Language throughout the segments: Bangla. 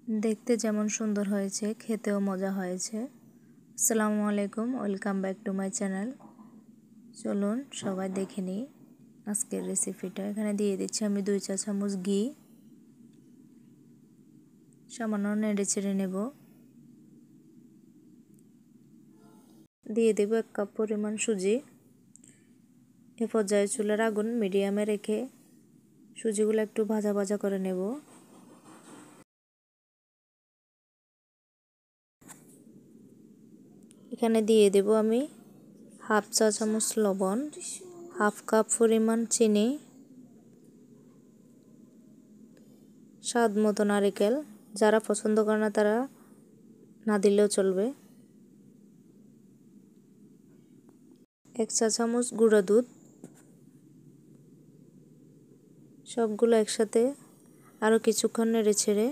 দেখতে যেমন সুন্দর হয়েছে খেতেও মজা হয়েছে। আসসালামু আলাইকুম, welcome back to my channel. চলুন সবাই দেখে নিই আজকের রেসিপিটা। এখানে দিয়ে দিচ্ছি আমি 2 চা চামচ ঘি, সামান্য নেড়ে চেড়ে নেব। দিয়ে দেব 1 কাপ পরিমাণ সুজি। এ পর্যায়ে চুলার আগুন মিডিয়ামে রেখে সুজিগুলো একটু ভাজা ভাজা করে নেব। এখানে দিয়ে দেব আমি হাফ চা চামচ লবণ, হাফ কাপ পরিমাণ চিনি, স্বাদ মতো নারকেল। যারা পছন্দ করে না তারা না দিলেও চলবে। 1 চা চামচ গুঁড়া দুধ। সবগুলো একসাথে আরও কিছুক্ষণ নেড়ে ছেড়ে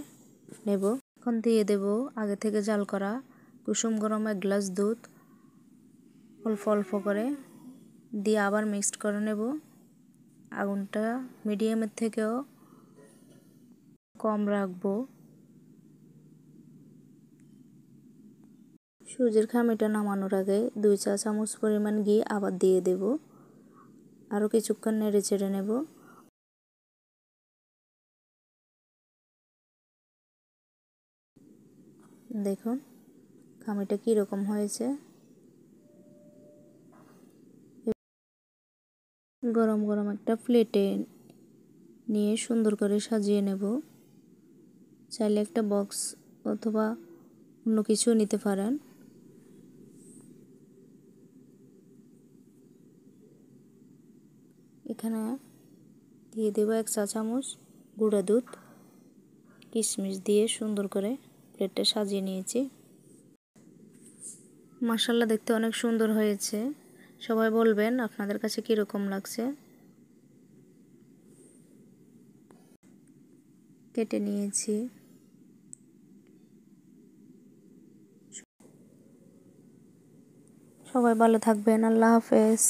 নেব। এখন দিয়ে দেব আগে থেকে জাল করা কুসুম গরম 1 গ্লাস দুধ, অল্প অল্প করে দিয়ে আবার মিক্সড করে নেব। আগুনটা মিডিয়ামের থেকেও কম রাখবো। সুজির খামিটা নামানোর আগে 2 চা চামচ পরিমাণ ঘি আবার দিয়ে দেব। আরও কিছুক্ষণ নেড়ে চেড়ে নেব। দেখুন খামিটা কীরকম হয়েছে। গরম গরম একটা প্লেটে নিয়ে সুন্দর করে সাজিয়ে নেব। চাইলে একটা বক্স অথবা অন্য কিছু নিতে পারেন। এখানে দিয়ে দেব 1 চা চামচ গুঁড়া দুধ, কিশমিশ দিয়ে সুন্দর করে প্লেটে সাজিয়ে নিয়েছি। মাশাআল্লাহ, দেখতে অনেক সুন্দর হয়েছে। সবাই বলবেন আপনাদের কাছে কীরকম লাগছে। কেটে নিয়েছি। সবাই ভালো থাকবেন। আল্লাহ হাফেজ।